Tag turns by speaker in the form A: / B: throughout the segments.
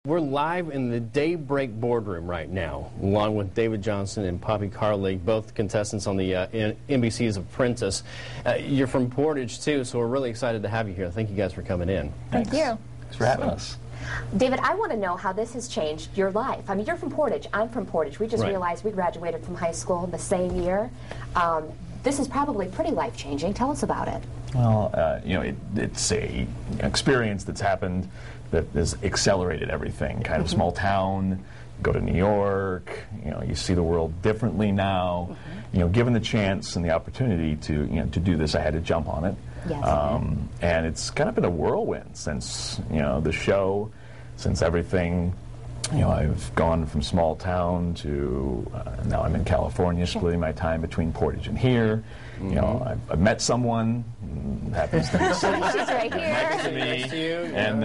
A: We're live in the Daybreak Boardroom right now, along with David Johnson and Poppy Carlig, both contestants on the NBC's Apprentice. You're from Portage, too, so we're really excited to have you here. Thank you guys for coming in.
B: Thank you.
C: Thanks for having us.
B: David, I want to know how this has changed your life. I mean, you're from Portage. I'm from Portage. We just realized we graduated from high school the same year. This is probably pretty life-changing. Tell us about it.
C: Well, it's a experience that's happened that has accelerated everything. Kind of small town, go to New York, you see the world differently now. Given the chance and the opportunity to do this, I had to jump on it.
B: Yes.
C: And it's kind of been a whirlwind since the show, since everything. I've gone from small town to now I'm in California, splitting my time between Portage and here. I've met someone. Happens to be
B: She's right here.
A: Next to you,
C: and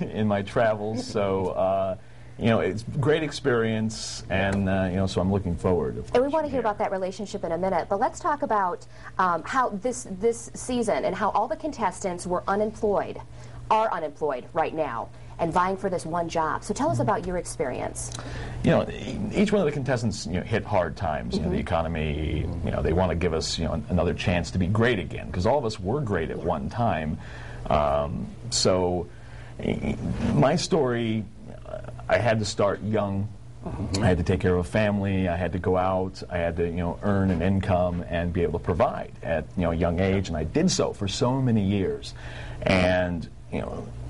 C: in my travels. So it's a great experience, and so I'm looking forward.
B: And we want to hear about that relationship in a minute, but let's talk about how this season and how all the contestants are unemployed right now, and vying for this one job. So tell us about your experience.
C: Each one of the contestants hit hard times. The economy, they want to give us another chance to be great again, because all of us were great at one time. So my story, I had to start young. I had to take care of a family. I had to go out. I had to earn an income and be able to provide at a young age, and I did so for so many years. And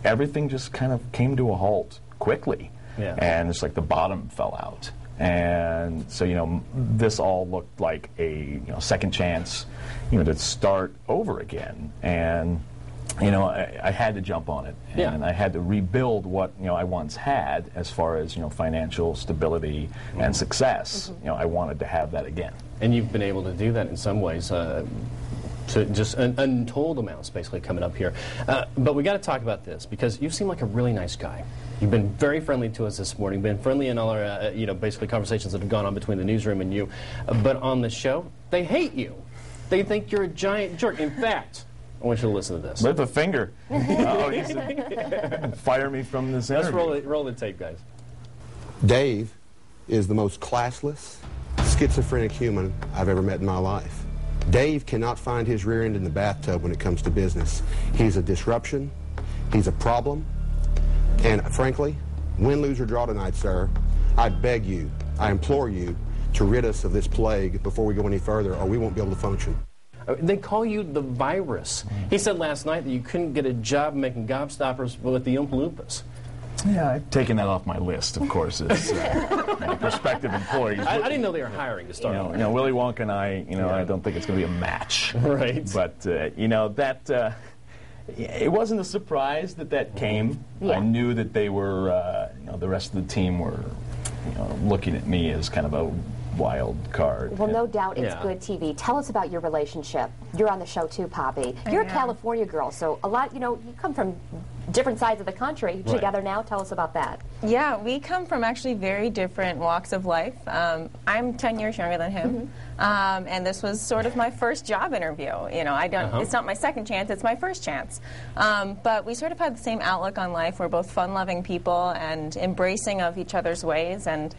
C: everything just kind of came to a halt quickly. And it's like the bottom fell out. And so, this all looked like a second chance, to start over again. And, I had to jump on it. And I had to rebuild what, I once had as far as, financial stability and success. I wanted to have that again.
A: And you've been able to do that in some ways. To just untold amounts basically coming up here. But we got to talk about this, because you seem like a really nice guy. You've been very friendly to us this morning, been friendly in all our basically conversations that have gone on between the newsroom and you. But on the show, they hate you. They think you're a giant jerk. In fact, I want you to listen to this.
C: Lift a finger. Uh-oh, you said, fire me from this interview.
A: Let's roll the tape, guys.
D: Dave is the most classless, schizophrenic human I've ever met in my life. Dave cannot find his rear end in the bathtub when it comes to business. He's a disruption. He's a problem. And frankly, win, lose, or draw tonight, sir, I beg you, I implore you to rid us of this plague before we go any further, or we won't be able to function.
A: They call you the virus. He said last night that you couldn't get a job making gobstoppers with the Oompa Loompas.
C: Yeah, I've taken that off my list, of course, as prospective employees.
A: I didn't know they were hiring to start.
C: Willy Wonka and I, I don't think it's going to be a match.
A: Right.
C: But, that, it wasn't a surprise that came. I knew that they were, the rest of the team were, looking at me as kind of a wild card.
B: Well, no doubt it's good TV. Tell us about your relationship. You're on the show too, Poppy. You're a California girl, so a lot, you come from different sides of the country together now. Tell us about that.
E: Yeah, we come from actually very different walks of life. I'm 10 years younger than him, and this was sort of my first job interview. It's not my second chance, it's my first chance. But we sort of had the same outlook on life. We're both fun-loving people and embracing of each other's ways, and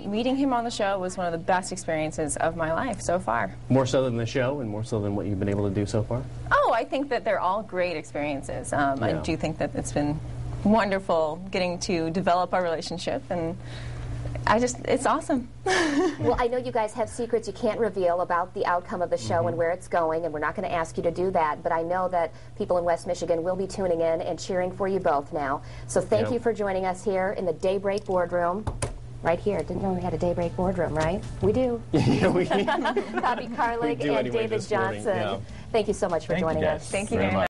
E: meeting him on the show was one of the best experiences of my life so far.
A: More so than the show, and more so than what you've been able to do so far?
E: Oh, I think that they're all great experiences. I do think that it's been wonderful getting to develop our relationship, and it's awesome.
B: Well, I know you guys have secrets you can't reveal about the outcome of the show and where it's going, and we're not going to ask you to do that, but I know that people in West Michigan will be tuning in and cheering for you both now. So thank you for joining us here in the Daybreak Boardroom. Right here. Didn't know we had a Daybreak Boardroom, right? We do.
A: Yeah, we do.
B: Poppy Carlig and David Johnson. Thank you so much for joining us.
E: Thank you very much.